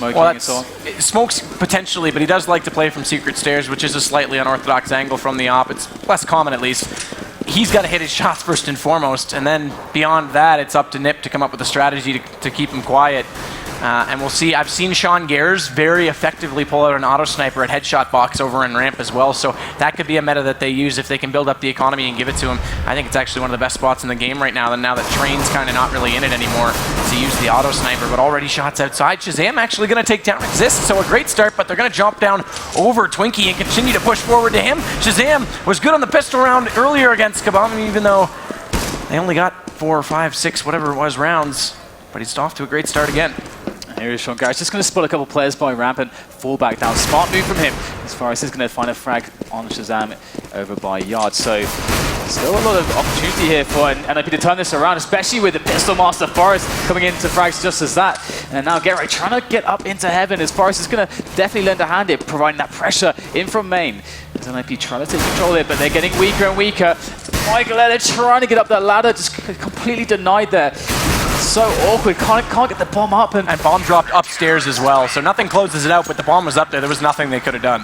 smoking well, and so on? Smokes potentially, but he does like to play from secret stairs, which is a slightly unorthodox angle from the op. It's less common, at least. He's got to hit his shots first and foremost, and then beyond that, it's up to NiP to come up with a strategy to keep him quiet. And we'll see. I've seen Sean Gers very effectively pull out an auto sniper at headshot box over in ramp as well, so that could be a meta that they use if they can build up the economy and give it to him. I think it's actually one of the best spots in the game right now, and now that Train's kind of not really in it anymore to use the auto sniper, but already shots outside. Shazam actually going to take down Resist, so a great start, but they're going to jump down over Twinkie and continue to push forward to him. Shazam was good on the pistol round earlier against Kabam, even though they only got 4 or 5, 6, whatever it was, rounds, but he's off to a great start again. Here is Sean Garrett, just going to spot a couple players by ramp and fall back down. Smart move from him, as far as he's going to find a frag on Shazam over by Yard. So still a lot of opportunity here for NiP to turn this around, especially with the Pistol Master Forest coming into frags just as that. And now Gerrit trying to get up into heaven, as Forest is going to definitely lend a hand here, providing that pressure in from main. As NiP trying to take control here, but they're getting weaker and weaker. Michael Elliott trying to get up that ladder, just completely denied there. So awkward, can't get the bomb up. And bomb dropped upstairs as well, so nothing closes it out, but the bomb was up there. There was nothing they could have done.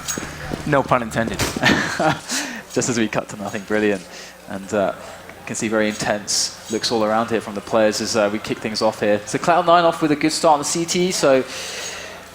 No pun intended. Just as we cut to nothing, brilliant. And you can see very intense looks all around here from the players as we kick things off here. So Cloud9 off with a good start on the CT, so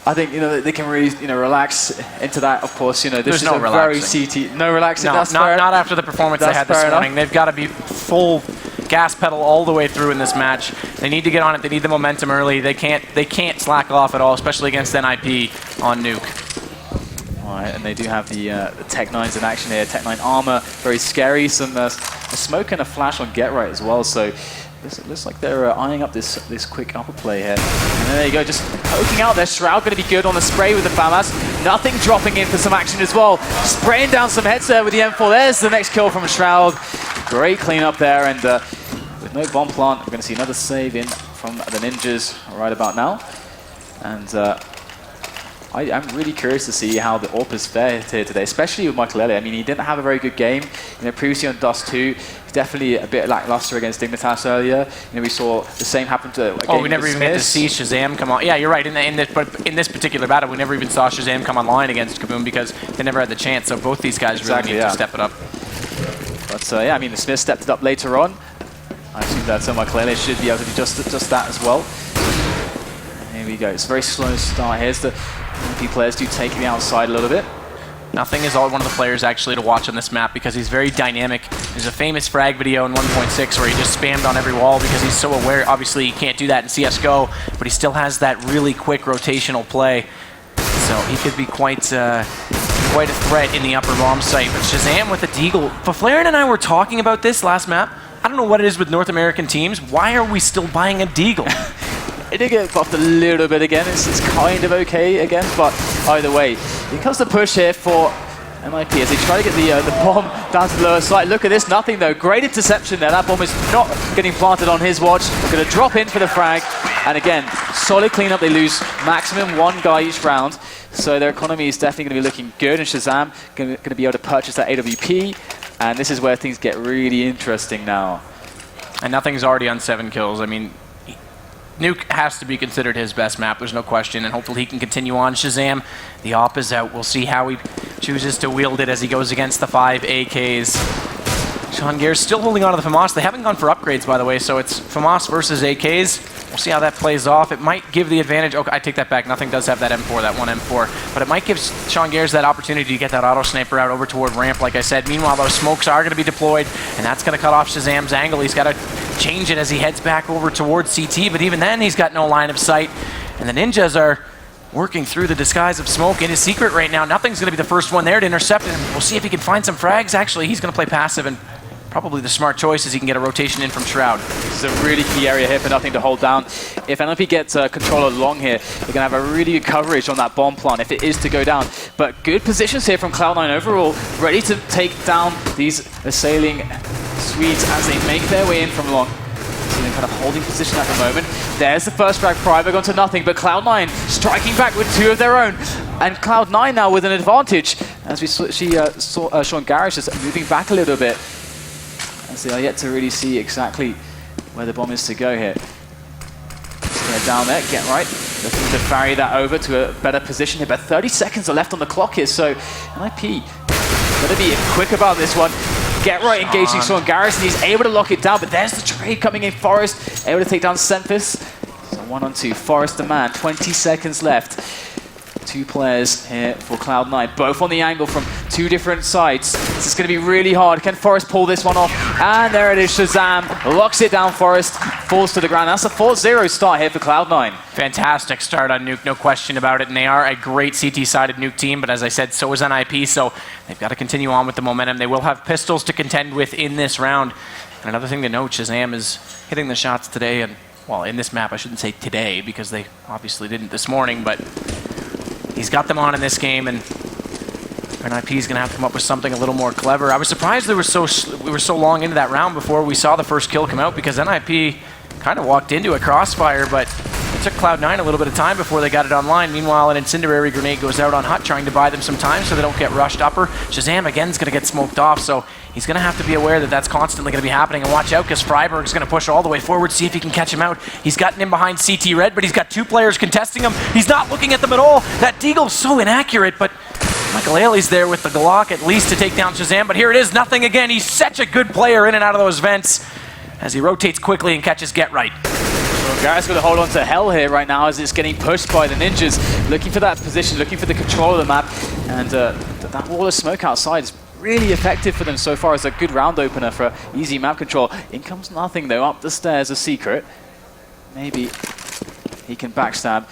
I think they can really relax into that. Of course, this There's is no a relaxing. very CT. No relaxing. No, that's not after the performance they had this morning. They've got to be full gas pedal all the way through in this match. They need to get on it. They need the momentum early. They can't slack off at all, especially against NiP on Nuke. All right, and they do have the Tech-9s in action here. Tech-9 armor, very scary. Some a smoke and a flash on Get Right as well. So it looks like they're eyeing up this quick upper play here. And there you go, just poking out there. Shroud going to be good on the spray with the FAMAS. Nothing dropping in for some action as well. Spraying down some heads there with the M4. There's the next kill from Shroud. Great cleanup there, and with no bomb plant, we're going to see another save in from the Ninjas right about now. And I'm really curious to see how the AWP is fared here today, especially with Michael Elliott. I mean, he didn't have a very good game. Previously on Dust 2, definitely a bit lackluster against Dignitas earlier. We saw the same happen to. We never even get to see Shazam come on. Yeah, you're right. But in this particular battle, we never even saw Shazam come online against Kaboom because they never had the chance. So both these guys really need to step it up. But yeah, I mean, the Smith stepped it up later on. I assume that Michael Elliott should be able to do just that as well. Here we go. It's a very slow start here. The NiP players do take the outside a little bit. Nothing is one of the players actually to watch on this map because he's very dynamic. There's a famous frag video in 1.6 where he just spammed on every wall because he's so aware. Obviously, he can't do that in CSGO, but he still has that really quick rotational play. So he could be quite a threat in the upper bomb site. But Shazam with a deagle. Faflaren and I were talking about this last map. I don't know what it is with North American teams. Why are we still buying a deagle? It did get buffed a little bit again. It's kind of okay again, but either way, here comes the push here for NiP as they try to get the bomb down to the lower side. Look at this, nothing though. Great interception there. That bomb is not getting planted on his watch. Going to drop in for the frag. And again, solid cleanup. They lose maximum 1 guy each round. So their economy is definitely going to be looking good. And Shazam going to be able to purchase that AWP. And this is where things get really interesting now. And nothing's already on 7 kills. I mean, Nuke has to be considered his best map, there's no question, and hopefully he can continue on. Shazam, the op is out. We'll see how he chooses to wield it as he goes against the 5 AKs. Sean Gers still holding on to the FAMAS. They haven't gone for upgrades, by the way, so it's FAMAS versus AKs. We'll see how that plays off. It might give the advantage. Okay, I take that back. Nothing does have that M4, that one M4. But it might give Sean Gers that opportunity to get that auto sniper out over toward ramp, like I said. Meanwhile, those smokes are going to be deployed, and that's going to cut off Shazam's angle. He's got to change it as he heads back over towards CT, but even then, he's got no line of sight. And the Ninjas are working through the disguise of smoke in his secret right now. Nothing's going to be the first one there to intercept him. We'll see if he can find some frags. Actually, he's going to play passive, and probably the smart choice is he can get a rotation in from Shroud. This is a really key area here for nothing to hold down. If NiP gets control along here, they're going to have a really good coverage on that bomb plant if it is to go down. But good positions here from Cloud9 overall, ready to take down these assailing Swedes as they make their way in from long. So they're kind of holding position at the moment. There's the first frag, Private gone to nothing, but Cloud9 striking back with 2 of their own. And Cloud9 now with an advantage, as we saw Sean Garrett just moving back a little bit. As they are yet to really see exactly where the bomb is to go here. Just down there, get right. looking to ferry that over to a better position here, but 30 seconds are left on the clock here, so NiP better be quick about this one. Get right engaging Sean Garrison, he's able to lock it down, but there's the trade coming in. Forest able to take down Semphis. So 1-on-2, Forest the man, 20 seconds left. 2 players here for Cloud9, both on the angle from 2 different sides. This is going to be really hard. Can Forest pull this one off? And there it is, Shazam locks it down. Forest falls to the ground. That's a 4-0 start here for Cloud9. Fantastic start on Nuke, no question about it. And they are a great CT-sided Nuke team, but as I said, so is NiP, so they've got to continue on with the momentum. They will have pistols to contend with in this round. And another thing to note, Shazam is hitting the shots today, and well, in this map, I shouldn't say today, because they obviously didn't this morning, but he's got them on in this game, and NiP is going to have to come up with something a little more clever. I was surprised we were so long into that round before we saw the first kill come out, because NiP kind of walked into a crossfire, but it took Cloud9 a little bit of time before they got it online. Meanwhile, an incendiary grenade goes out on Hut, trying to buy them some time so they don't get rushed upper. Shazam again is going to get smoked off, so he's going to have to be aware that that's constantly going to be happening. And watch out, because Freiberg's going to push all the way forward, see if he can catch him out. He's gotten him behind CT Red, but he's got 2 players contesting him. He's not looking at them at all. That Deagle's so inaccurate, but Michael Ailey's there with the Glock at least to take down Shazam. But here it is, nothing again. He's such a good player in and out of those vents as he rotates quickly and catches Get Right. Well, Garrett's got to hold on to hell here right now as it's getting pushed by the Ninjas, looking for that position, looking for the control of the map, and that wall of smoke outside is really effective for them so far as a good round opener for easy map control. In comes nothing though, up the stairs, a secret. Maybe he can backstab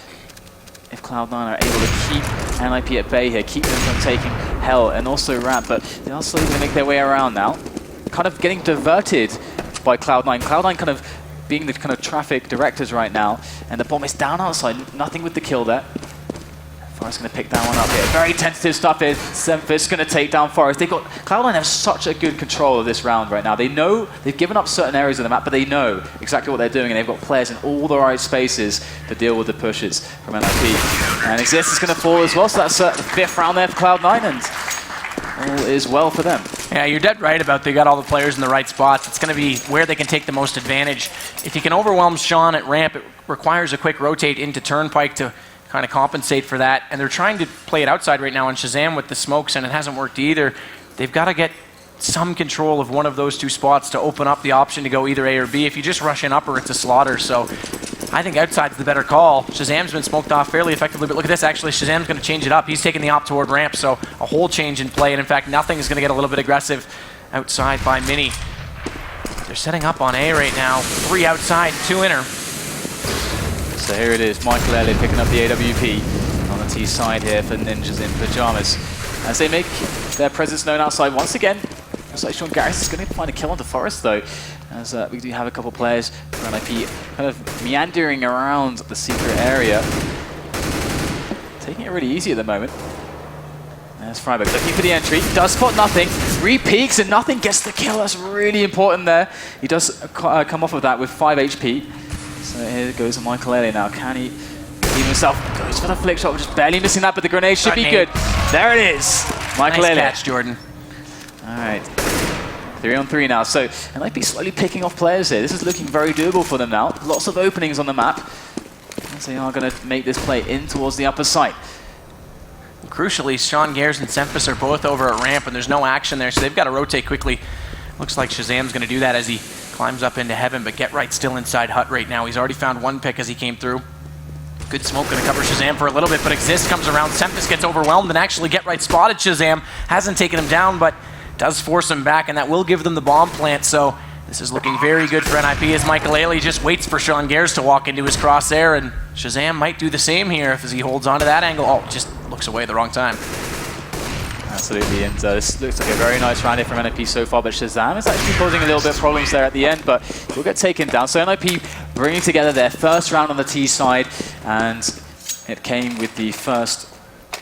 if Cloud9 are able to keep NiP at bay here, keep them from taking hell and also ramp, but they are slowly going to make their way around now. Kind of getting diverted by Cloud9. Cloud9 kind of being the kind of traffic directors right now, and the bomb is down outside, nothing with the kill there. Forest going to pick that one up here. Very tentative stuff here. Semphis going to take down Forest. Cloud9 have such a good control of this round right now. They know, they've given up certain areas of the map, but they know exactly what they're doing, and they've got players in all the right spaces to deal with the pushes from NiP. And Exist is going to fall as well, so that's the 5th round there for Cloud9, and all is well for them. Yeah, you're dead right about they got all the players in the right spots. It's going to be where they can take the most advantage. If you can overwhelm Sean at ramp, it requires a quick rotate into Turnpike to kind of compensate for that. And they're trying to play it outside right now on Shazam with the smokes, and it hasn't worked either. They've got to get some control of one of those 2 spots to open up the option to go either A or B. If you just rush in upper, it's a slaughter. So I think outside's the better call. Shazam's been smoked off fairly effectively, but look at this, actually, Shazam's going to change it up. He's taking the op toward ramp, so a whole change in play, and in fact, nothing is going to get a little bit aggressive outside by Mini. They're setting up on A right now. 3 outside, 2 inner. So here it is, Michael Elliott picking up the AWP on the T side here for Ninjas in Pajamas. As they make their presence known outside once again. Looks like Sean Garrison is going to find a kill onto Forest though, as we do have a couple players from NiP kind of meandering around the secret area. Taking it really easy at the moment. There's Freiberg looking for the entry, does spot nothing, re-peeks and nothing gets the kill. That's really important there. He does come off of that with 5 HP. So here goes Michael Elliott now. Can he redeem himself? Goes for the flick shot, just barely missing that, but the grenade should be good. There it is. Michael Elliott. Nice catch, Jordan. All right. 3-on-3 now. So NiP slowly picking off players here. This is looking very doable for them now. Lots of openings on the map. As they are going to make this play in towards the upper site. Crucially, Sean Gares and Semphis are both over at ramp, and there's no action there, so they've got to rotate quickly. Looks like Shazam's going to do that as he climbs up into heaven, but Get Right still inside Hut right now. He's already found 1 pick as he came through. Good smoke going to cover Shazam for a little bit, but Exist comes around. Semphis gets overwhelmed, and actually Get Right spotted Shazam. Hasn't taken him down, but does force him back, and that will give them the bomb plant, so this is looking very good for NiP as Michael Ailey just waits for Sean Gares to walk into his crosshair, and Shazam might do the same here as he holds onto that angle. Oh, just looks away at the wrong time. Absolutely, and this looks like a very nice round here from NiP so far, but Shazam is actually causing a little bit of problems there at the end, but will get taken down. So NiP bringing together their first round on the T side, and it came with the first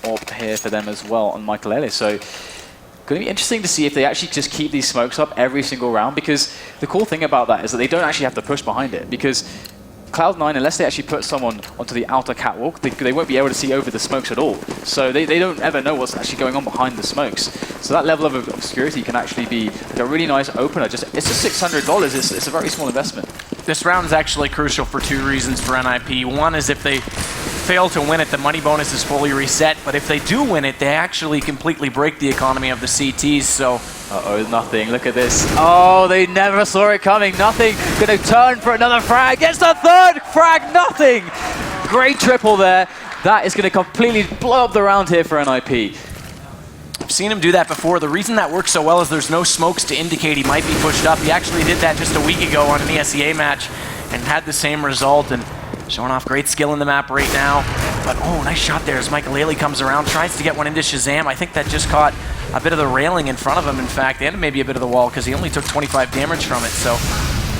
AWP here for them as well on Michael Ellis. So going to be interesting to see if they actually just keep these smokes up every single round, because the cool thing about that is that they don't actually have to push behind it, because Cloud9, unless they actually put someone onto the outer catwalk, they won't be able to see over the smokes at all. So they don't ever know what's actually going on behind the smokes. So that level of obscurity can actually be like a really nice opener. It's just $600. It's a very small investment. This round is actually crucial for 2 reasons for NiP. One is if they fail to win it, the money bonus is fully reset. But if they do win it, they actually completely break the economy of the CTs. So, uh-oh, nothing. Look at this. Oh, they never saw it coming. Nothing. Going to turn for another frag. Gets the third frag. Nothing. Great triple there. That is going to completely blow up the round here for NiP. I've seen him do that before. The reason that works so well is there's no smokes to indicate he might be pushed up. He actually did that just a week ago on an ESEA match and had the same result, and showing off great skill in the map right now. But oh, nice shot there as Michael comes around, tries to get one into Shazam. I think that just caught a bit of the railing in front of him, in fact, and maybe a bit of the wall, because he only took 25 damage from it. So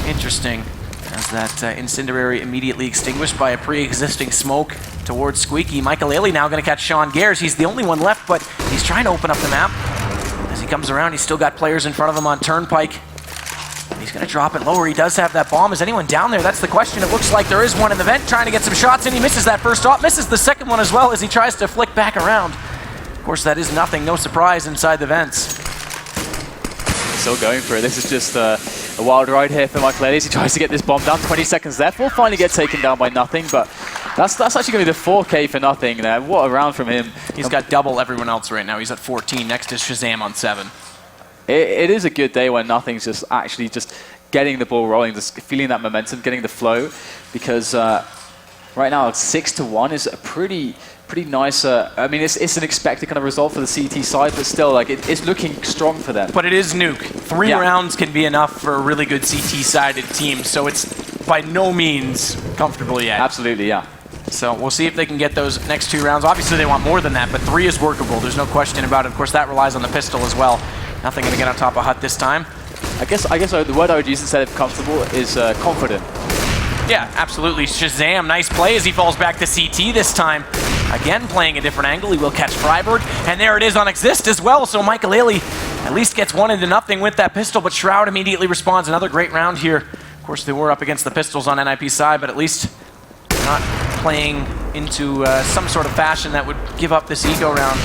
interesting, as that incendiary immediately extinguished by a pre-existing smoke towards Squeaky. Michael now going to catch Sean Gares. He's the only one left, but he's trying to open up the map. As he comes around, he's still got players in front of him on Turnpike. He's going to drop it lower. He does have that bomb. Is anyone down there? That's the question. It looks like there is one in the vent, trying to get some shots in. He misses that first shot, misses the second one as well as he tries to flick back around. Of course, that is nothing. No surprise inside the vents. Still going for it. This is just a wild ride here for Michael He tries to get this bomb down. 20 seconds left. Will finally get taken down by Nothing, but that's actually going to be the 4K for Nothing there. What a round from him. He's got double everyone else right now. He's at 14 next to Shazam on 7. It is a good day when Nothing's just actually just getting the ball rolling, just feeling that momentum, getting the flow, because right now 6-1 is a pretty nice. I mean, it's an expected kind of result for the CT side, but still, like it's looking strong for them. But it is Nuke. 3 rounds can be enough for a really good CT-sided team, so it's by no means comfortable yet. Absolutely, yeah. So we'll see if they can get those next 2 rounds. Obviously, they want more than that, but 3 is workable. There's no question about it. Of course, that relies on the pistol as well. Nothing going to get on top of Hut this time. I guess the word I would use instead of comfortable is confident. Yeah, absolutely. Shazam, nice play as he falls back to CT this time. Again, playing a different angle. He will catch Freiberg, and there it is on Exist as well. So Michael at least gets 1 into nothing with that pistol, but Shroud immediately responds. Another great round here. Of course, they were up against the pistols on NiP's side, but at least not playing into some sort of fashion that would give up this ego round.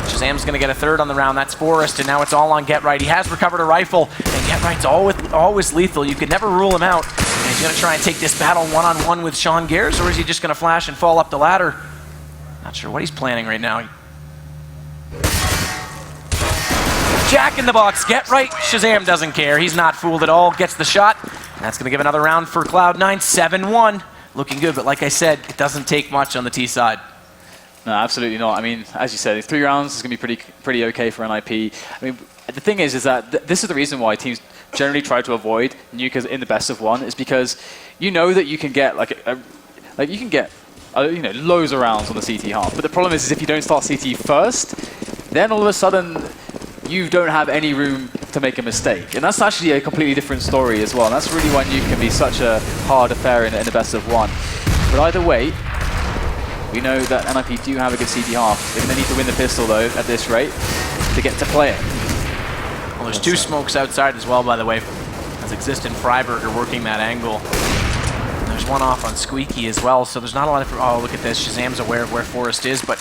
Shazam's going to get a 3rd on the round. That's Forrest, and now it's all on GetRight. He has recovered a rifle, and GetRight's always lethal. You could never rule him out. And he's going to try and take this battle one-on-one with Sean Gares, or is he just going to flash and fall up the ladder? Not sure what he's planning right now. Jack in the box, GetRight. Shazam doesn't care. He's not fooled at all. Gets the shot. And that's going to give another round for Cloud9. 7-1. Looking good, but like I said, it doesn't take much on the T side. No, absolutely not. I mean, as you said, 3 rounds is going to be pretty okay for NiP. I mean, the thing is that this is the reason why teams generally try to avoid Nuke in the best of 1, is because you know that you can get loads of rounds on the CT half. But the problem is if you don't start CT first, then all of a sudden you don't have any room to make a mistake. And that's actually a completely different story as well. And that's really why Nuke can be such a hard affair in the best of 1. But either way, we know that NiP do have a good CT half. They're going to need to win the pistol, though, at this rate, to get to play it. Well, there's 2 smokes outside as well, by the way, as Exist and Freiberg are working that angle. And there's 1 off on Squeaky as well, so there's not a lot of... Oh, look at this. Shazam's aware of where Forrest is, but...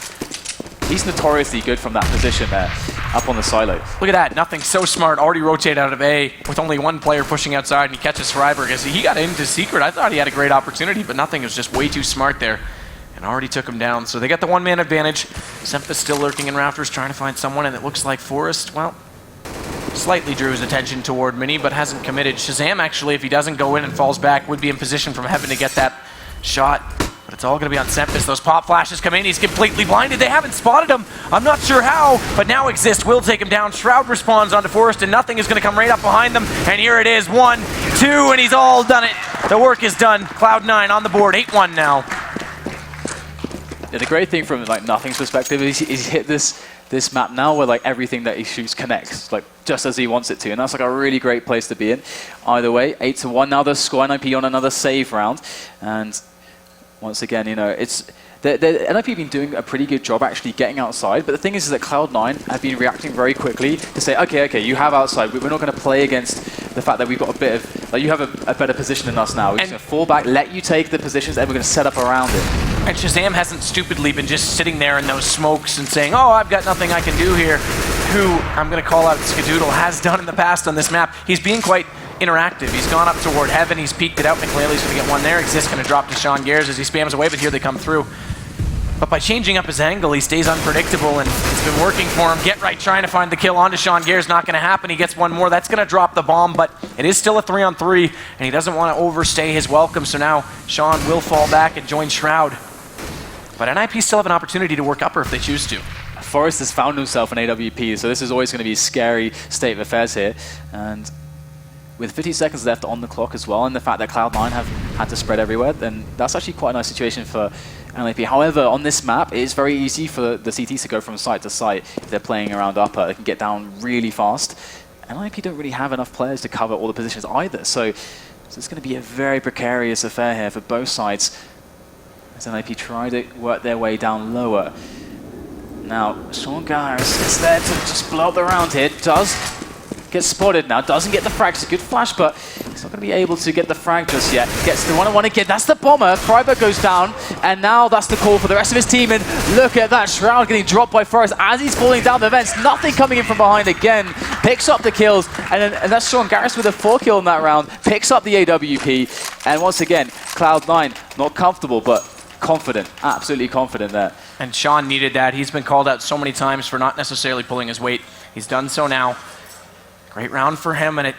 He's notoriously good from that position there, up on the silo. Look at that. Nothing so smart. Already rotate out of A with only 1 player pushing outside, and he catches Freiberg. As he got into Secret, I thought he had a great opportunity, but Nothing was just way too smart there. And already took him down. So they got the 1-man advantage. Sempha's still lurking in rafters, trying to find someone, and it looks like Forrest, well, slightly drew his attention toward Mini, but hasn't committed. Shazam, actually, if he doesn't go in and falls back, would be in position from heaven to get that shot. But it's all going to be on Semphas. Those pop flashes come in. He's completely blinded. They haven't spotted him. I'm not sure how, but now Exist will take him down. Shroud responds onto Forrest, and Nothing is going to come right up behind them. And here it is, 1, 2, and he's all done it. The work is done. Cloud9 on the board, 8-1 now. Yeah, the great thing from Nothing's perspective is he's hit this map now where everything that he shoots connects just as he wants it to, and that's a really great place to be in. Either way, 8-1 now. The score NiP on another save round, and once again, it's NiP have been doing a pretty good job actually getting outside. But the thing is that Cloud9 have been reacting very quickly to say, okay, you have outside. We're not going to play against the fact that we've got a bit of you have a better position than us now. We're just going to fall back, let you take the positions, and we're going to set up around it. And Shazam hasn't stupidly been just sitting there in those smokes and saying, oh, I've got nothing I can do here, who I'm going to call out Skadoodle has done in the past on this map. He's being quite interactive. He's gone up toward heaven. He's peeked it out. McLeary's going to get 1 there. Exist going to drop to Sean Gares as he spams away, but here they come through. But by changing up his angle, he stays unpredictable, and it's been working for him. Get right, trying to find the kill onto Sean Gare's not going to happen. He gets one more. That's going to drop the bomb, but it is still a 3-on-3, and he doesn't want to overstay his welcome, so now Sean will fall back and join Shroud. But NiP still have an opportunity to work upper if they choose to. Forrest has found himself in AWP, so this is always going to be a scary state of affairs here. And with 50 seconds left on the clock as well, and the fact that Cloud9 have had to spread everywhere, then that's actually quite a nice situation for NiP. However, on this map, it is very easy for the CTs to go from site to site if they're playing around upper. They can get down really fast. NiP don't really have enough players to cover all the positions either, so it's going to be a very precarious affair here for both sides as NiP try to work their way down lower. Now, Sean Garris is there to just blow up the round here. Does get spotted now, doesn't get the frag. It's a good flash, but he's not going to be able to get the frag just yet. Gets the 1-on-1 again. That's the bomber. Freiburg goes down, and now that's the call for the rest of his team. And look at that, Shroud getting dropped by Forrest as he's falling down the vents. Nothing coming in from behind again. Picks up the kills, and that's Sean Garris with a 4 kill in that round. Picks up the AWP, and once again, Cloud9 not comfortable, but confident, absolutely confident there. And Sean needed that. He's been called out so many times for not necessarily pulling his weight. He's done so now. Great round for him and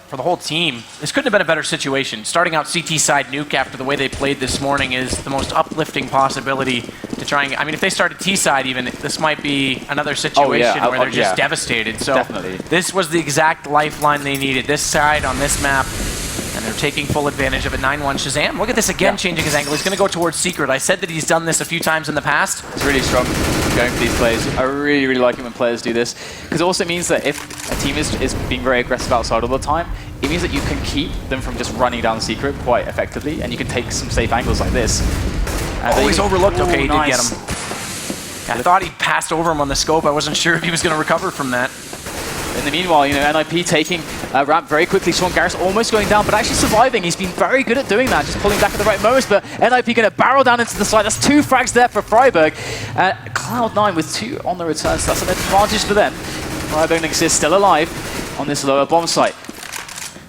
for the whole team. This couldn't have been a better situation. Starting out CT side Nuke after the way they played this morning is the most uplifting possibility to try and... I mean, if they started T side even, this might be another situation where they're just devastated. So definitely. This was the exact lifeline they needed. This side on this map. And they're taking full advantage of it. 9-1 Shazam. Look at this again, changing his angle. He's going to go towards Secret. I said that he's done this a few times in the past. It's really strong going for these plays. I really, really like it when players do this. Because it also means that if a team is being very aggressive outside all the time, it means that you can keep them from just running down Secret quite effectively, and you can take some safe angles like this. Oh, he's overlooked. Okay, he nice. did get him. I thought he passed over him on the scope. I wasn't sure if he was going to recover from that. In the meanwhile, you know, NiP taking a ramp very quickly. Sean Garris almost going down, but actually surviving. He's been very good at doing that, just pulling back at the right moments. But NiP going to barrel down into the side. That's 2 frags there for Freiburg. Cloud9 with 2 on the return, so that's an advantage for them. Freiburg is still alive on this lower bomb site.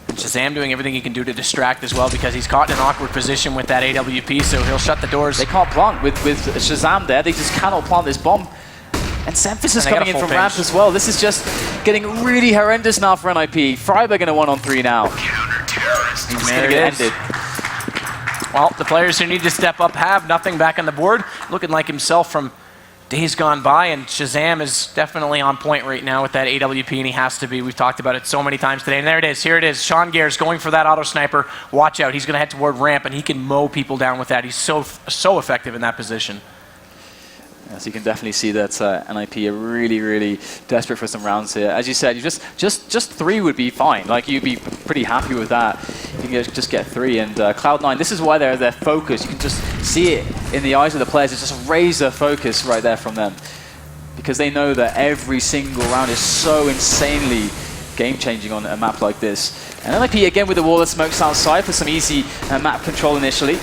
And Shazam doing everything he can do to distract as well, because he's caught in an awkward position with that AWP, so he'll shut the doors. They can't plant with Shazam there. They just cannot plant this bomb. And Semphis is coming in from ramp as well. This is just getting really horrendous now for NiP. Freiburg in a 1-on-3 now. He's going to get ended. Well, the players who need to step up have nothing back on the board. Looking like himself from days gone by, and Shazam is definitely on point right now with that AWP, and he has to be. We've talked about it so many times today, and there it is. Here it is. Sean Gare's going for that auto sniper. Watch out. He's going to head toward ramp, and he can mow people down with that. He's so effective in that position. So you can definitely see that NiP are really, really desperate for some rounds here. As you said, you just 3 would be fine. Like, you'd be pretty happy with that. You can just get 3. And Cloud9, this is why they're focused. You can just see it in the eyes of the players. It's just razor focus right there from them, because they know that every single round is so insanely game-changing on a map like this. And NiP again with the wall that smokes outside for some easy map control initially.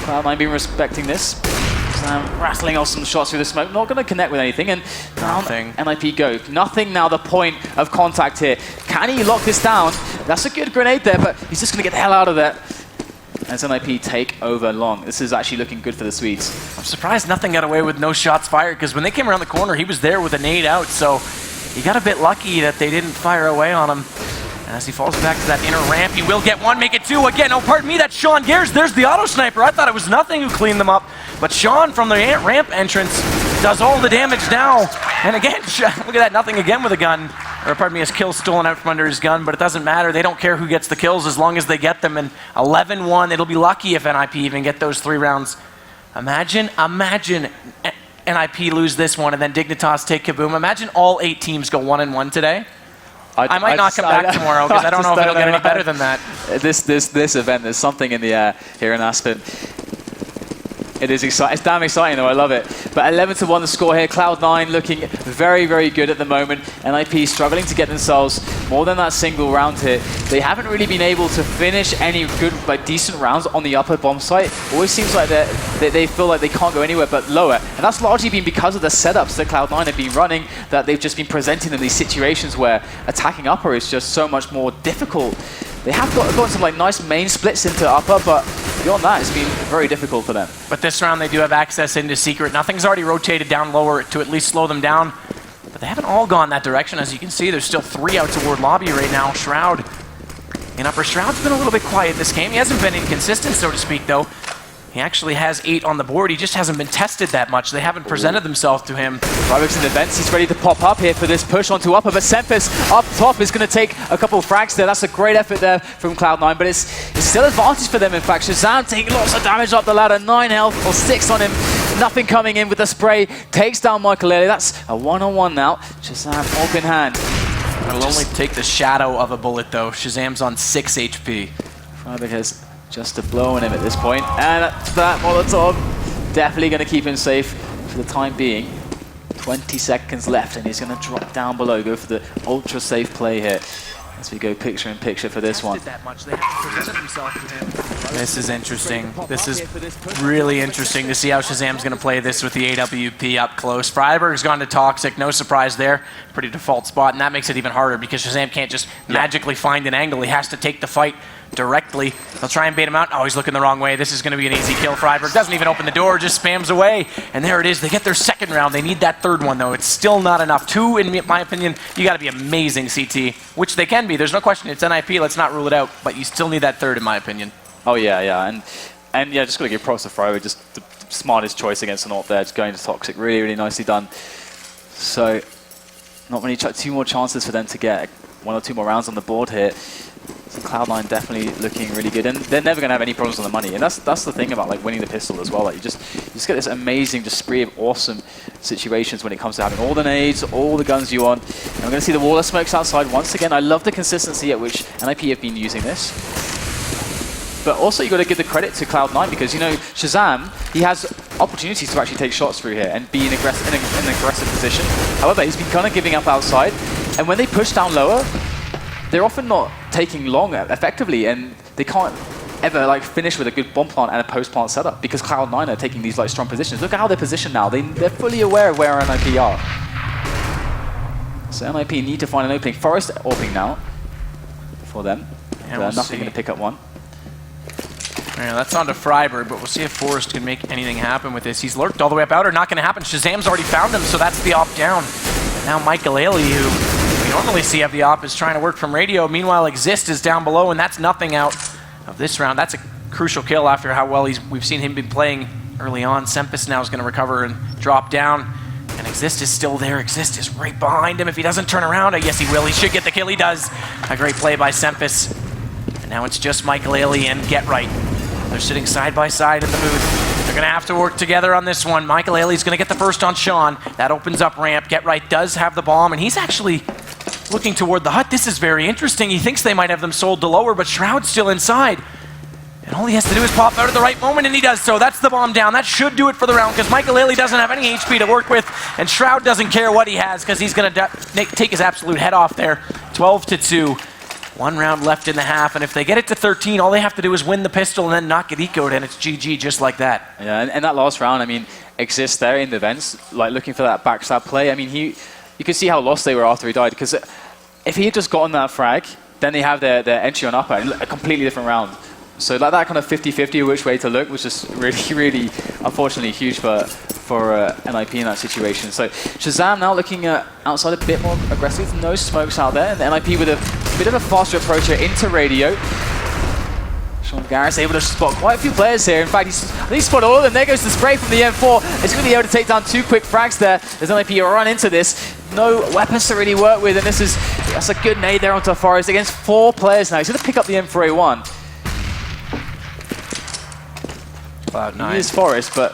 Cloud9 been respecting this. Rattling off some shots through the smoke, not going to connect with anything, and nothing. NiP go. Nothing now, the point of contact here. Can he lock this down? That's a good grenade there, but he's just going to get the hell out of there. As NiP take over long. This is actually looking good for the Swedes. I'm surprised nothing got away with no shots fired, because when they came around the corner, he was there with a nade out, so he got a bit lucky that they didn't fire away on him. As he falls back to that inner ramp, he will get 1, make it 2 again. Oh, pardon me, that's Sean Gares. There's the auto sniper. I thought it was nothing who cleaned them up. But Sean from the ramp entrance does all the damage now. And again, look at that, nothing again with a gun. Or pardon me, his kill stolen out from under his gun, but it doesn't matter. They don't care who gets the kills as long as they get them. And 11-1, it'll be lucky if NiP even get those 3 rounds. Imagine NiP lose this one and then Dignitas take Kaboom. Imagine all 8 teams go 1-1 today. I might not come back tomorrow because I don't know if it'll get any better than that. This event, there's something in the air here in Aspen. It is exciting. It's damn exciting though, I love it. But 11-1 the score here. Cloud9 looking very, very good at the moment. NiP struggling to get themselves more than that single round here. They haven't really been able to finish any good, like decent rounds on the upper bomb site. Always seems like they feel like they can't go anywhere but lower. And that's largely been because of the setups that Cloud9 have been running, that they've just been presenting them these situations where attacking upper is just so much more difficult They have gotten some like nice main splits into upper, but beyond that, it's been very difficult for them. But this round, they do have access into secret. Nothing's already rotated down lower to at least slow them down. But they haven't all gone that direction. As you can see, there's still 3 out toward lobby right now. Shroud in upper. Shroud's been a little bit quiet this game. He hasn't been inconsistent, so to speak, though. He actually has 8 on the board. He just hasn't been tested that much. They haven't presented themselves to him. Ryberg's in the vents. He's ready to pop up here for this push onto upper, but Sempis up top is going to take a couple of frags there. That's a great effort there from Cloud9, but it's still advantage for them, in fact. Shazam taking lots of damage up the ladder. 9 health, or 6 on him. Nothing coming in with the spray. Takes down Michael Ellie. That's a 1-on-1 now. Shazam up in hand. It'll only take the shadow of a bullet, though. Shazam's on 6 HP. Ryberg has just a blow on him at this point, and that Molotov definitely going to keep him safe for the time being. 20 seconds left, and he's going to drop down below, go for the ultra safe play here as we go picture in picture for this one. This is interesting. This is really interesting to see how Shazam's going to play this with the AWP up close. Freiberg's gone to Toxic, no surprise there. Pretty default spot, and that makes it even harder because Shazam can't just magically find an angle. He has to take the fight directly. They'll try and bait him out. Oh, he's looking the wrong way. This is going to be an easy kill. Freiberg doesn't even open the door, just spams away. And there it is. They get their second round. They need that third one, though. It's still not enough. 2, in my opinion, you got to be amazing CT, which they can be. There's no question. It's NiP. Let's not rule it out. But you still need that third, in my opinion. Oh, yeah. And yeah, just got to give props to Freiberg. Just the smartest choice against the North there. Just going to Toxic. Really, really nicely done. So, not many, 2 more chances for them to get 1 or 2 more rounds on the board here. So Cloud9 definitely looking really good, and they're never going to have any problems on the money. And that's the thing about like winning the pistol as well. Like you just get this amazing just spree of awesome situations when it comes to having all the nades, all the guns you want. And we're going to see the wall of smokes outside once again. I love the consistency at which NiP have been using this. But also you got to give the credit to Cloud9 because you know Shazam, he has opportunities to actually take shots through here and be in an aggressive position. However, he's been kind of giving up outside, and when they push down lower, they're often not taking long effectively, and they can't ever like finish with a good bomb plant and a post plant setup because Cloud9 are taking these like strong positions. Look at how they're positioned now. They're fully aware of where NiP are. So NiP need to find an opening. Forest opening now for them. Yeah, we'll nothing going to pick up one. Yeah, that's on to Freiberg, but we'll see if Forrest can make anything happen with this. He's lurked all the way up outer, not going to happen. Shazam's already found him, so that's the op down. And now Michael Ailey, who we normally see have the op, is trying to work from radio. Meanwhile, Exist is down below, and that's nothing out of this round. That's a crucial kill after how well we've seen him be playing early on. Sempis now is going to recover and drop down. And Exist is still there. Exist is right behind him. If he doesn't turn around, yes, he will. He should get the kill. He does. A great play by Sempis. And now it's just Michael Ailey and Get Right. They're sitting side by side in the booth. They're going to have to work together on this one. Michael Ailey's going to get the first on Sean. That opens up ramp. Get Right does have the bomb, and he's actually looking toward the hut. This is very interesting. He thinks they might have them sold to lower, but Shroud's still inside. And all he has to do is pop out at the right moment, and he does so. That's the bomb down. That should do it for the round, because Michael Ailey doesn't have any HP to work with, and Shroud doesn't care what he has, because he's going to take his absolute head off there. 12-2. 1 round left in the half, and if they get it to 13, all they have to do is win the pistol and then not get ecoed, and it's GG just like that. Yeah, and that last round, I mean, Exists there in the vents, like looking for that backstab play. I mean, you could see how lost they were after he died, because if he had just gotten that frag, then they have their entry on upper, a completely different round. So like that kind of 50-50 which way to look was just really, really, unfortunately, huge for NiP in that situation. So Shazam now looking outside a bit more aggressive, no smokes out there, and the NiP with a bit of a faster approach here into radio. Sean Garris able to spot quite a few players here. In fact, I think he spotted all of them. There goes the spray from the M4. It's going to be able to take down 2 quick frags there as NiP run into this. No weapons to really work with, and that's a good nade there onto Forest against 4 players now. He's going to pick up the M4A1. Cloud9. He is Forest, but...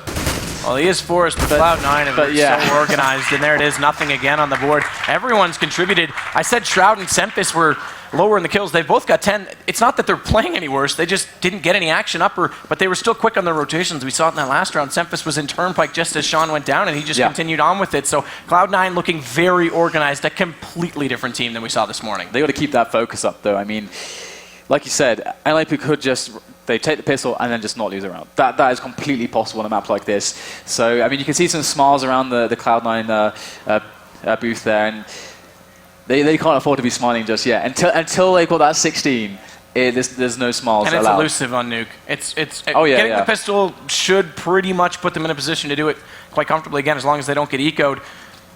Well, he is Forest, but Cloud9 are so organized, and there it is, nothing again on the board. Everyone's contributed. I said Shroud and Sempis were lower in the kills. They've both got 10. It's not that they're playing any worse. They just didn't get any action upper, but they were still quick on their rotations. We saw it in that last round. Sempis was in Turnpike just as Sean went down, and he just continued on with it. So Cloud9 looking very organized, a completely different team than we saw this morning. They got to keep that focus up, though. I mean, like you said, NiP could just... They take the pistol and then just not lose a round. That is completely possible on a map like this. So, I mean, you can see some smiles around the Cloud9 booth there, and they can't afford to be smiling just yet. Until they got that 16, there's no smiles and it's allowed. elusive on Nuke. Getting the pistol should pretty much put them in a position to do it quite comfortably again, as long as they don't get eco'd.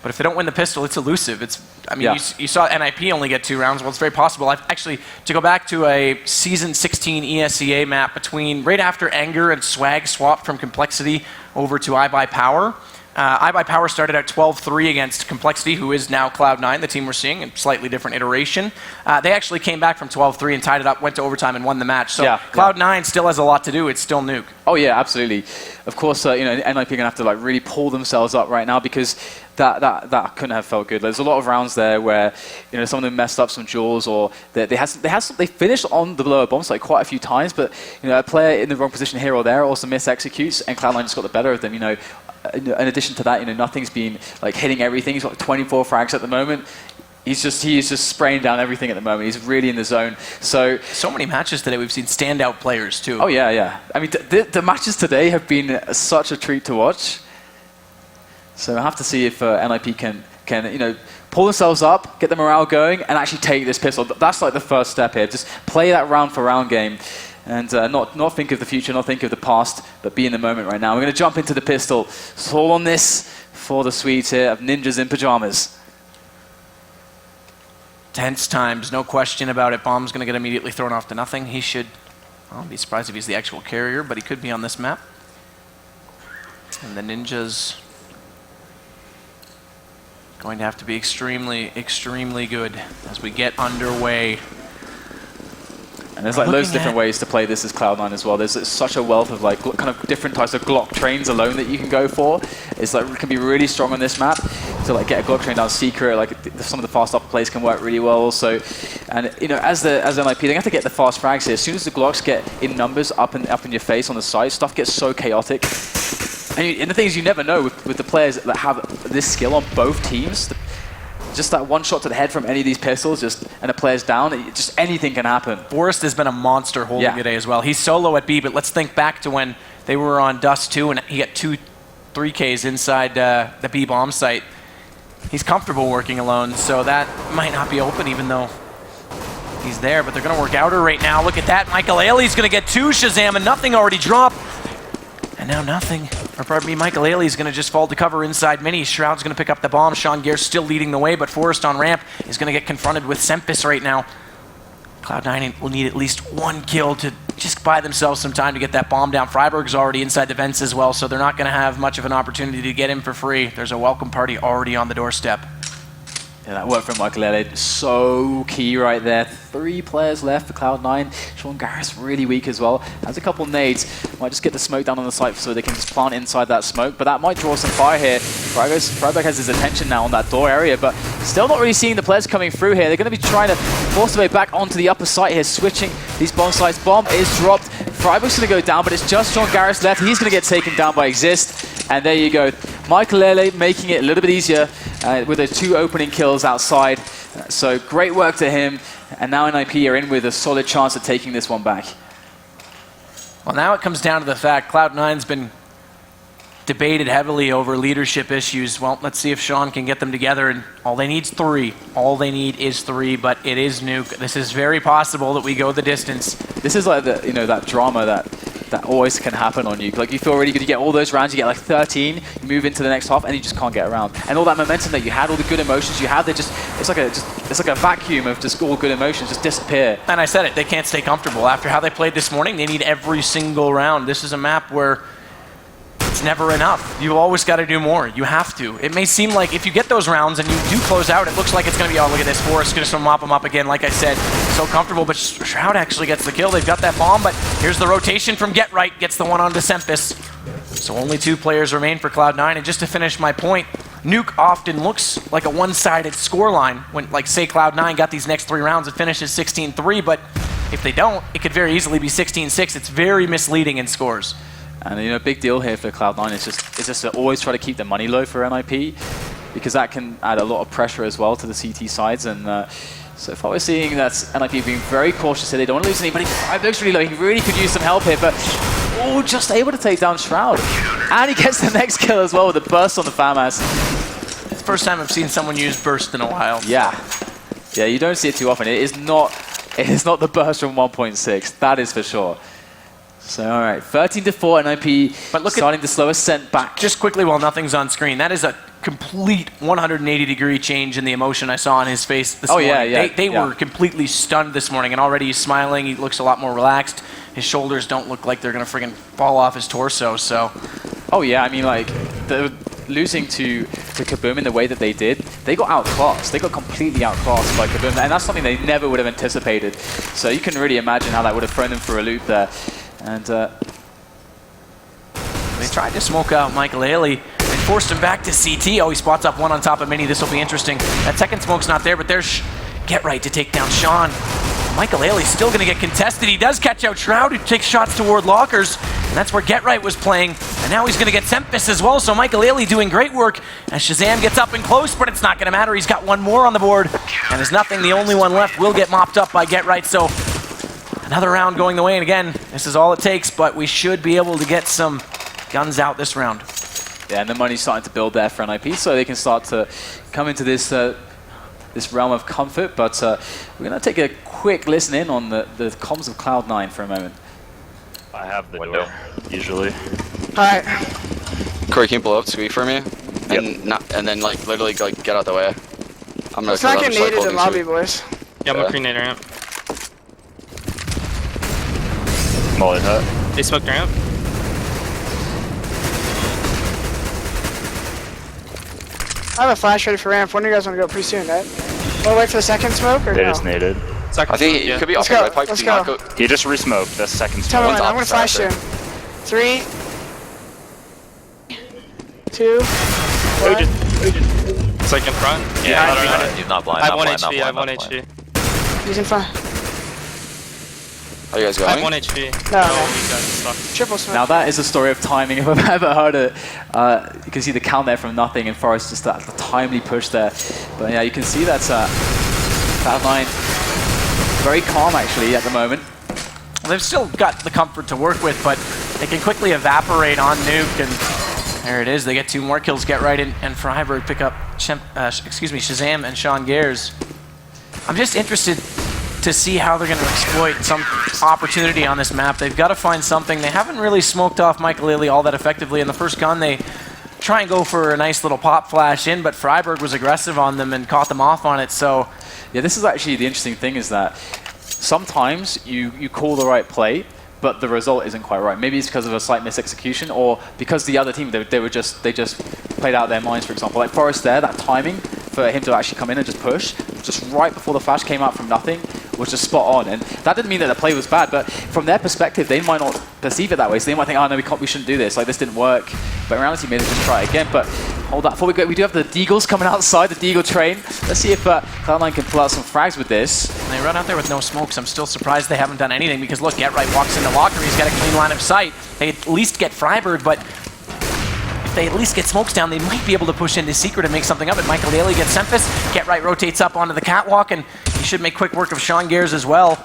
But if they don't win the pistol, it's elusive. You saw NiP only get 2 rounds. Well, it's very possible. Actually, to go back to a Season 16 ESEA map right after Anger and Swag swapped from Complexity over to iBuyPower. iBuyPower started out 12-3 against Complexity, who is now Cloud9, the team we're seeing, a slightly different iteration. They actually came back from 12-3 and tied it up, went to overtime and won the match. So Cloud9 still has a lot to do. It's still Nuke. Oh yeah, absolutely. Of course, NiP are going to have to really pull themselves up right now, because that couldn't have felt good. There's a lot of rounds there where some of them messed up some duels, or they finished on the lower bomb site quite a few times, but a player in the wrong position here or there also mis-executes, and Cloud9 just got the better of them. In addition to that, nothing's been hitting everything. He's got 24 frags at the moment. He is just spraying down everything at the moment. He's really in the zone. So many matches today we've seen standout players too. Oh yeah. I mean, the matches today have been such a treat to watch. So I have to see if NiP can pull themselves up, get the morale going, and actually take this pistol. That's the first step here. Just play that round for round game. And not think of the future, not think of the past, but be in the moment right now. We're going to jump into the pistol. It's all on this for the Swedes here of Ninjas in Pajamas. Tense times, no question about it. Bomb's going to get immediately thrown off to nothing. He should, I'll be surprised if he's the actual carrier, but he could be on this map. And the Ninjas going to have to be extremely, extremely good as we get underway. And there's loads of different ways to play this as Cloud9 as well. There's such a wealth of kind of different types of Glock trains alone that you can go for. It's it can be really strong on this map to get a Glock train down secret. Some of the fast up plays can work really well also. And as NiP, they have to get the fast frags here. As soon as the Glocks get in numbers up in your face on the side, stuff gets so chaotic. And the thing is, you never know with the players that have this skill on both teams. Just that one shot to the head from any of these pistols, and the player's down, just anything can happen. Forrest has been a monster holding today as well. He's solo at B, but let's think back to when they were on Dust 2 and he got 3Ks inside the B bomb site. He's comfortable working alone, so that might not be open even though he's there, but they're going to work outer right now. Look at that. Michael Ailey's going to get 2 Shazam and nothing already dropped. And now nothing. Or pardon me, Michael Ailey's going to just fall to cover inside Mini. Shroud's going to pick up the bomb. Sean Gare's still leading the way, but Forrest on ramp is going to get confronted with Sempis right now. Cloud9 will need at least 1 kill to just buy themselves some time to get that bomb down. Freiburg's already inside the vents as well, so they're not going to have much of an opportunity to get him for free. There's a welcome party already on the doorstep. Yeah, that worked from Michael Ailey. So key right there. 3 players left for Cloud9. Sean Garris really weak as well. Has a couple nades. Might just get the smoke down on the site so they can just plant inside that smoke. But that might draw some fire here. Freiburg has his attention now on that door area, but still not really seeing the players coming through here. They're going to be trying to force their way back onto the upper site here, switching these bomb sites. Bomb is dropped. Freiburg's going to go down, but it's just Sean Garris left. He's going to get taken down by Exist. And there you go. Michael Ailey making it a little bit easier with those 2 opening kills outside. So great work to him. And now NiP are in with a solid chance of taking this one back. Well, now it comes down to the fact Cloud9's been debated heavily over leadership issues. Well, let's see if Sean can get them together. And all they need is 3. All they need is 3, but it is Nuke. This is very possible that we go the distance. This is like that drama that always can happen on you. You feel really good, you get all those rounds, you get 13, you move into the next half, and you just can't get around. And all that momentum that you had, all the good emotions you had, it's like a vacuum of just all good emotions just disappear. And I said it, they can't stay comfortable. After how they played this morning, they need every single round. This is a map where it's never enough. You've always got to do more. You have to. It may seem like if you get those rounds and you do close out, it looks like it's going to be, oh, look at this. Forrest going to mop them up again. Like I said, so comfortable, but Shroud actually gets the kill. They've got that bomb, but here's the rotation from Get Right. Gets the one on Sempis. So only 2 players remain for Cloud9. And just to finish my point, Nuke often looks like a one-sided scoreline when, say, Cloud9 got these next 3 rounds, it finishes 16-3, but if they don't, it could very easily be 16-6. It's very misleading in scores. And big deal here for Cloud9 is just to always try to keep the money low for NiP, because that can add a lot of pressure as well to the CT sides. And so far we're seeing that NiP being very cautious here. They don't want to lose anybody. Freiburg's really low. He really could use some help here, but just able to take down Shroud. And he gets the next kill as well with a burst on the FAMAS. It's the first time I've seen someone use burst in a while. Yeah. Yeah, you don't see it too often. It is not It is not the burst from 1.6, that is for sure. So, all right, 13-4 NiP, but look starting the slow ascent back. Just quickly while nothing's on screen, that is a complete 180-degree change in the emotion I saw on his face this morning. They were completely stunned this morning, and already he's smiling. He looks a lot more relaxed. His shoulders don't look like they're going to friggin' fall off his torso, so... Oh, yeah, I mean, like, losing to Kaboom in the way that they did, they got outclassed. They got completely outclassed by Kaboom, and that's something they never would have anticipated. So you can really imagine how that would have thrown them for a loop there. And they tried to smoke out Michael Haley. They forced him back to CT. Oh, he spots up one on top of Mini. This will be interesting. That second smoke's not there, but there's Get Right to take down Sean. Michael Haley's still going to get contested. He does catch out Shroud, who takes shots toward lockers, and that's where Get Right was playing. And now he's going to get Sempus as well, so Michael Haley doing great work as Shazam gets up and close, but it's not going to matter. He's got one more on the board, and there's nothing. The only one left will get mopped up by Get Right, so another round going the way, and again, this is all it takes, but we should be able to get some guns out this round. Yeah, and the money's starting to build there for NiP, so they can start to come into this this realm of comfort, but we're going to take a quick listen in on the comms of Cloud9 for a moment. I have the window, usually. Alright. Corey, can you blow up sweep for me? And Yep. and then like literally like get out the way. I'm gonna Let's not get naded in lobby, boys. Yeah, I'm gonna pre-nade ramp. Molly hut. They smoked ramp. I have a flash ready for ramp. When do you guys want to go pretty soon, right? Wanna wait for the second smoke or They no? just naded. Second I think smoke, he yeah. could be Let's off go, right pipe. let's Do not go. He just resmoked the second Tell me smoke. when, I'm gonna flash you. 3, 2, 1. Second front. Yeah, I don't know. he's not blind. I have not 1 blind, not HP, I have 1 blind, not blind. HP. He's in front. Are you guys I have going? 1 HP. No, No, no. he got stuck. Triple smoke. Now that is a story of timing if I've ever heard it. You can see the count there from nothing, and Forrest just that timely push there. But yeah, you can see that Cloud9 very calm actually at the moment. They've still got the comfort to work with, but they can quickly evaporate on Nuke, and there it is. They get 2 more kills. Get Right and Freiburg pick up Shazam and Sean Gares. I'm just interested to see how they're going to exploit some opportunity on this map. They've got to find something. They haven't really smoked off Michael Haley all that effectively. In the first gun, they try and go for a nice little pop flash in, but Freiburg was aggressive on them and caught them off on it. So yeah, this is actually the interesting thing is that sometimes you call the right play, but the result isn't quite right. Maybe it's because of a slight misexecution, or because the other team they just played out their minds. For example, like Forrest there, that timing for him to actually come in and just push, just right before the flash came out from nothing, was just spot on. And that didn't mean that the play was bad, but from their perspective, they might not perceive it that way. So they might think, oh no, we shouldn't do this. Like this didn't work. But in reality, maybe just try it again. But hold that. Before we go, we do have the Deagles coming outside, the Deagle train. Let's see if Cloud9 can pull out some frags with this. and they run out there with no smokes. I'm still surprised they haven't done anything, because look, Get Right walks into locker. He's got a clean line of sight. They at least get Freiburg, but if they at least get smokes down, they might be able to push into Secret and make something of it. Michael Haley gets Sempus. Get Right rotates up onto the catwalk, and he should make quick work of Sean Gares as well.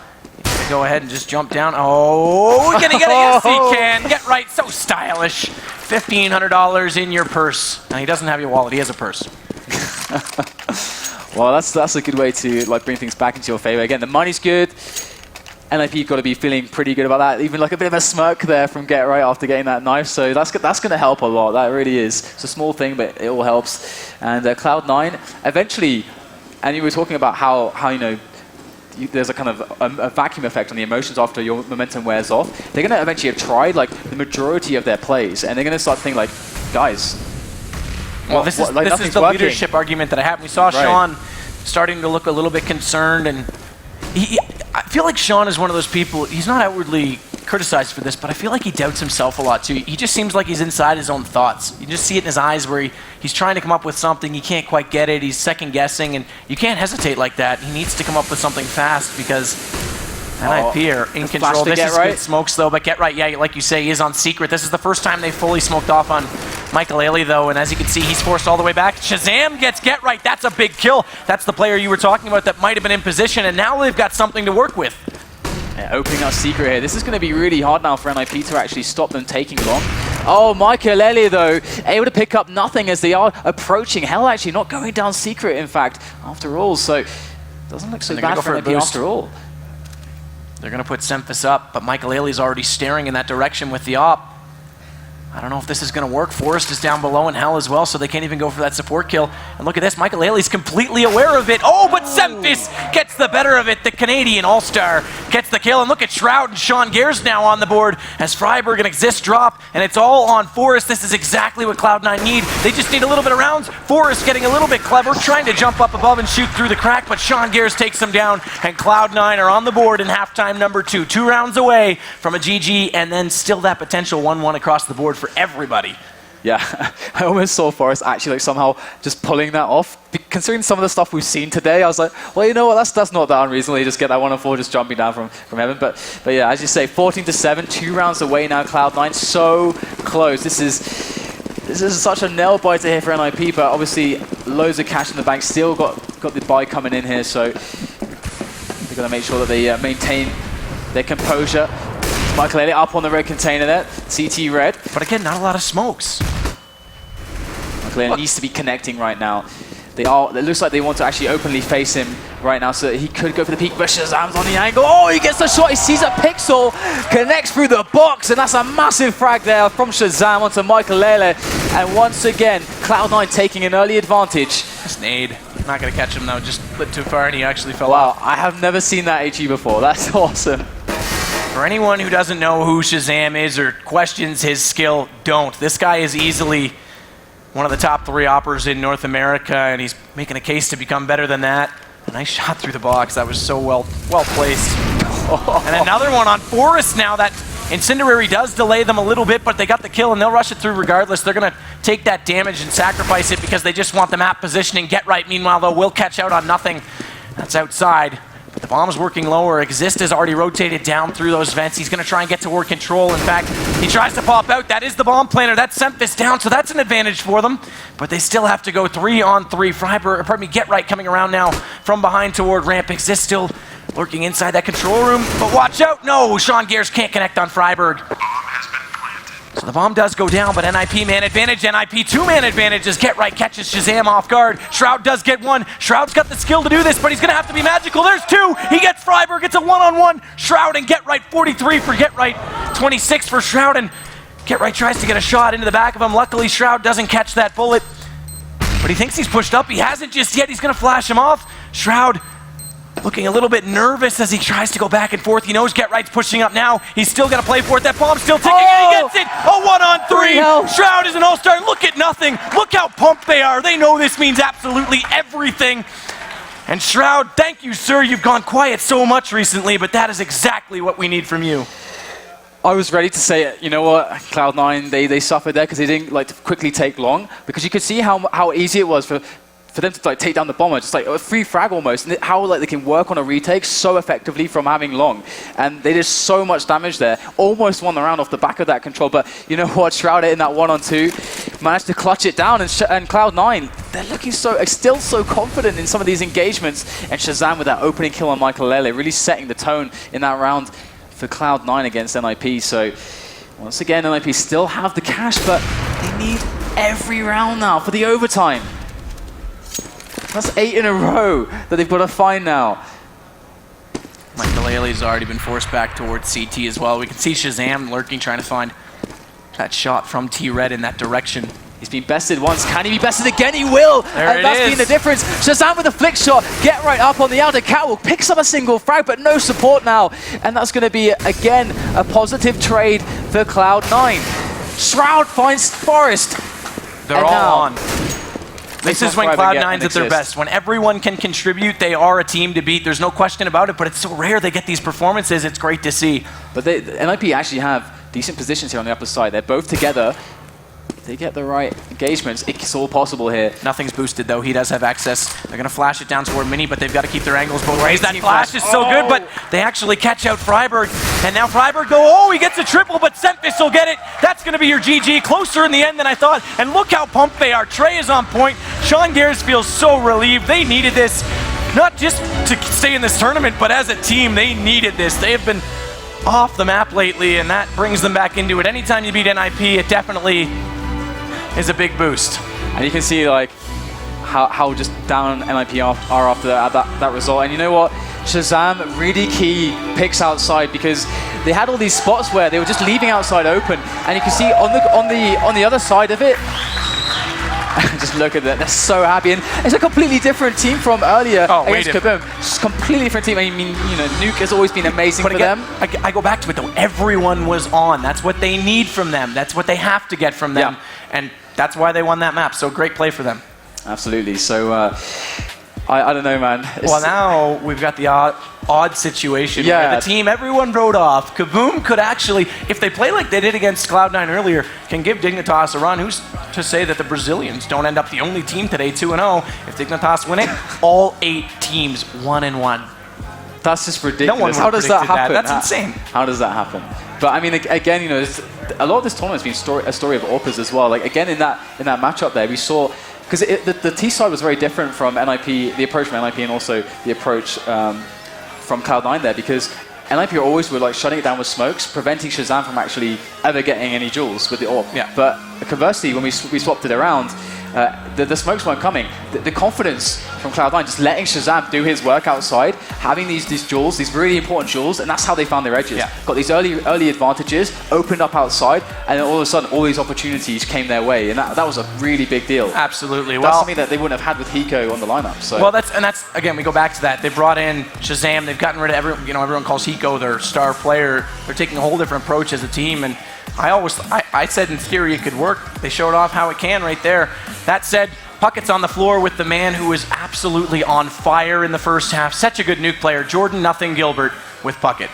He's gonna go ahead and just jump down. Oh, we're gonna get it. Yes, he can. Get Right, so stylish. $1,500 in your purse. And he doesn't have your wallet, he has a purse. Well, that's a good way to like bring things back into your favor. Again, the money's good. NiP got to be feeling pretty good about that. Even like a bit of a smirk there from Get Right after getting that knife. So that's going to help a lot. That really is. It's a small thing, but it all helps. And Cloud9 eventually, and you were talking about how you know there's a kind of a vacuum effect on the emotions after your momentum wears off. They're going to eventually have tried like the majority of their plays, and they're going to start thinking like, guys. Well, this is the working. leadership argument that I have. We saw Sean starting to look a little bit concerned, and I feel like Sean is one of those people, he's not outwardly criticized for this, but I feel like he doubts himself a lot too. He just seems like he's inside his own thoughts. You just see it in his eyes where he's trying to come up with something, he can't quite get it, he's second guessing, and you can't hesitate like that. He needs to come up with something fast because NiP are in control. This is good smokes though, but Get Right, yeah, like you say, he is on Secret. This is the first time they fully smoked off on Michael Haley though, and as you can see, he's forced all the way back. Shazam gets Get Right. That's a big kill. That's the player you were talking about that might have been in position, and now they've got something to work with. Yeah, opening up Secret here. This is going to be really hard now for NiP to actually stop them taking long. Oh, Michael Haley though, able to pick up nothing as they are approaching. Hell, actually not going down Secret, in fact, after all. So, doesn't look so bad for NiP after all. They're going to put Semphis up, but Michael Ailey's already staring in that direction with the op. I don't know if this is going to work. Forrest is down below in hell as well, so they can't even go for that support kill. And look at this, Michael Ailey's completely aware of it. Oh, but Semphis gets the better of it. The Canadian All-Star gets the kill. And look at Shroud and Sean Gares now on the board as Freiburg and Exist drop, and it's all on Forrest. This is exactly what Cloud9 need. They just need a little bit of rounds. Forrest getting a little bit clever, trying to jump up above and shoot through the crack, but Sean Gares takes him down, and Cloud9 are on the board in halftime number 2. 2 rounds away from a GG, and then still that potential 1-1 across the board for everybody. Yeah, I almost saw Forrest actually like somehow just pulling that off. Considering some of the stuff we've seen today, I was like, well, you know what, that's not that unreasonable. You just get that 1-4 just jumping down from heaven. But yeah, as you say, 14-7, 2 rounds away now, Cloud9, so close. This is such a nail biter here for NiP, but obviously loads of cash in the bank. Still got the buy coming in here, so they're going to make sure that they maintain their composure. Michael Ailey up on the red container there, CT red. But again, not a lot of smokes. Michael Ailey needs to be connecting right now. It looks like they want to actually openly face him right now so that he could go for the peek, but Shazam's on the angle. Oh, he gets the shot, he sees a pixel, connects through the box, and that's a massive frag there from Shazam onto Michael Ailey. And once again, Cloud9 taking an early advantage. Just nade. Not going to catch him though, just lit too far and he actually fell off. Wow, I have never seen that HE before. That's awesome. For anyone who doesn't know who Shazam is or questions his skill, don't. This guy is easily one of the top 3 oppers in North America, and he's making a case to become better than that. A nice shot through the box. That was so well placed. And another one on Forrest now. That Incendiary does delay them a little bit, but they got the kill, and they'll rush it through regardless. They're going to take that damage and sacrifice it because they just want the map positioning. Get right, meanwhile, though, will catch out on nothing. That's outside. But the bomb's working lower. Exist has already rotated down through those vents. He's going to try and get toward control. In fact, he tries to pop out. That is the bomb planter. That's Semphis down, so that's an advantage for them. But they still have to go 3-on-3. Freiburg, Get Right coming around now from behind toward ramp. Exist still lurking inside that control room. But watch out. No, Sean Gares can't connect on Freiburg. So the bomb does go down, but NiP man advantage, NiP 2-man advantage as Get Right catches Shazam off guard. Shroud does get 1. Shroud's got the skill to do this, but he's going to have to be magical. There's 2. He gets Freiburg. It's a 1-on-1. Shroud and Get Right, 43 for Get Right, 26 for Shroud, and Get Right tries to get a shot into the back of him. Luckily, Shroud doesn't catch that bullet, but he thinks he's pushed up. He hasn't just yet. He's going to flash him off. Shroud looking a little bit nervous as he tries to go back and forth. He knows Get Right's pushing up now. He's still got to play for it. That bomb's still ticking, and he gets it. A 1-on-3. Shroud is an all-star. Look at nothing. Look how pumped they are. They know this means absolutely everything. And Shroud, thank you, sir. You've gone quiet so much recently, but that is exactly what we need from you. I was ready to say, you know what, Cloud9, they suffered there because they didn't like to quickly take long, because you could see how easy it was for them to like take down the bomber, just like a free frag almost, and how like they can work on a retake so effectively from having long. And they did so much damage there, almost won the round off the back of that control. But you know what, Shroud in that 1-on-2 managed to clutch it down, and Cloud9, they're looking still so confident in some of these engagements. And Shazam with that opening kill on Michael Ailey, really setting the tone in that round for Cloud9 against NiP. So once again, NiP still have the cash, but they need every round now for the overtime. That's 8 in a row that they've got to find now. Michael Ailey's already been forced back towards CT as well. We can see Shazam lurking, trying to find that shot from T-Red in that direction. He's been bested once. Can he be bested again? He will! And that's been the difference. Shazam with a flick shot. Get Right up on the outer catwalk. Picks up a single frag, but no support now. And that's going to be, again, a positive trade for Cloud9. Shroud finds Forrest. They're all on. This is when Cloud9's at their best. When everyone can contribute, they are a team to beat. There's no question about it, but it's so rare they get these performances. It's great to see. But NiP actually have decent positions here on the upper side. They're both together. They get the right engagements. It's all possible here. Nothing's boosted, though. He does have access. They're going to flash it down toward Mini, but they've got to keep their angles both ways. That flash is so good, but they actually catch out Freiburg. And now Freiburg he gets a triple, but Semphis will get it. That's going to be your GG. Closer in the end than I thought. And look how pumped they are. Trey is on point. Sean Gares feels so relieved. They needed this, not just to stay in this tournament, but as a team, they needed this. They have been off the map lately, and that brings them back into it. Anytime you beat NiP, it definitely is a big boost. And you can see like how just down NiP are after that result. And you know what? Shazam, really key picks outside because they had all these spots where they were just leaving outside open, and you can see on the other side of it. Just look at that, they're so happy, and it's a completely different team from earlier against Kaboom. Just completely different team. I mean, you know, Nuke has always been amazing for them. I go back to it though, everyone was on. That's what they need from them. That's what they have to get from them. Yeah. And that's why they won that map, so great play for them. Absolutely, so I don't know, man. Well, now we've got the odd situation where the team everyone wrote off. Kaboom could actually, if they play like they did against Cloud9 earlier, can give Dignitas a run. Who's to say that the Brazilians don't end up the only team today 2-0 if Dignitas win it? All 8 teams 1-1. That's just ridiculous. No one How does that happen? That's insane. How does that happen? But I mean, again, you know, a lot of this tournament has been a story of AWPers as well. Like again, in that matchup there, we saw. Because the T side was very different from NiP, the approach from NiP, and also the approach from Cloud9 there, because NiP always were like shutting it down with smokes, preventing Shazam from actually ever getting any jewels with the AWP. Yeah. But conversely, when we swapped it around, the smokes weren't coming. The confidence from Cloud9, just letting Shazam do his work outside, having these jewels, these really important jewels, and that's how they found their edges. Yeah. Got these early advantages, opened up outside, and then all of a sudden, all these opportunities came their way, and that was a really big deal. Absolutely. That's something that they wouldn't have had with Hiko on the lineup. So. Well, that's again, we go back to that. They brought in Shazam. They've gotten rid of everyone. You know, everyone calls Hiko their star player. They're taking a whole different approach as a team, and I said in theory it could work. They showed off how it can right there. That said, Puckett's on the floor with the man who was absolutely on fire in the first half. Such a good Nuke player, Jordan Nothing Gilbert with Puckett.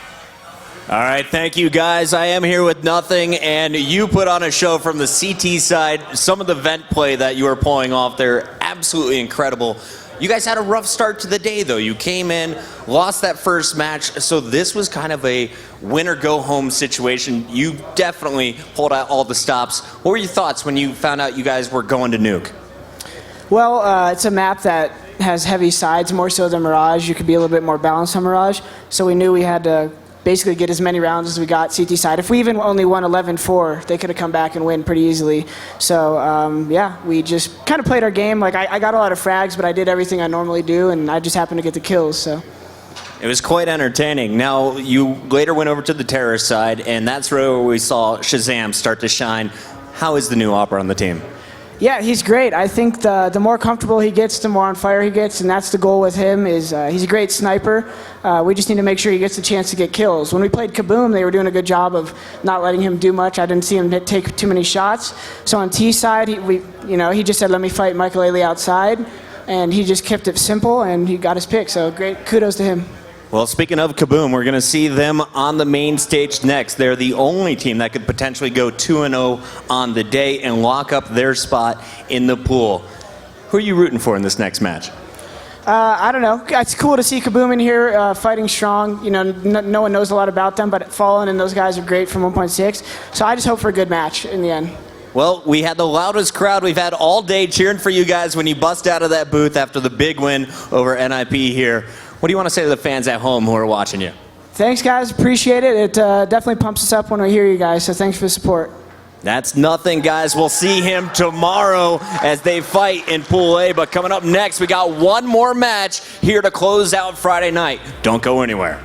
All right, thank you guys. I am here with Nothing, and you put on a show from the CT side. Some of the vent play that you were pulling off there, absolutely incredible. You guys had a rough start to the day, though. You came in, lost that first match, so this was kind of a win-or-go-home situation. You definitely pulled out all the stops. What were your thoughts when you found out you guys were going to Nuke? Well, it's a map that has heavy sides, more so than Mirage. You could be a little bit more balanced on Mirage, so we knew we had to basically get as many rounds as we got CT side. If we even only won 11-4, they could have come back and win pretty easily. So, yeah, we just kind of played our game. Like, I got a lot of frags, but I did everything I normally do, and I just happened to get the kills, so. It was quite entertaining. Now, you later went over to the terrorist side, and that's where we saw Shazam start to shine. How is the new Opera on the team? Yeah, he's great. I think the more comfortable he gets, the more on fire he gets, and that's the goal with him. Is he's a great sniper. We just need to make sure he gets the chance to get kills. When we played Kaboom, they were doing a good job of not letting him do much. I didn't see him take too many shots. So on T side, he just said, "Let me fight Michael Ailey outside," and he just kept it simple, and he got his pick. So great, kudos to him. Well, speaking of Kaboom, we're going to see them on the main stage next. They're the only team that could potentially go 2-0 on the day and lock up their spot in the pool. Who are you rooting for in this next match? I don't know. It's cool to see Kaboom in here fighting strong. You know, no one knows a lot about them, but Fallen and those guys are great from 1.6. So I just hope for a good match in the end. Well, we had the loudest crowd we've had all day cheering for you guys when you bust out of that booth after the big win over NiP here. What do you want to say to the fans at home who are watching you? Thanks, guys. Appreciate it. It definitely pumps us up when we hear you guys, so thanks for the support. That's Nothing, guys. We'll see him tomorrow as they fight in Pool A. But coming up next, we got one more match here to close out Friday night. Don't go anywhere.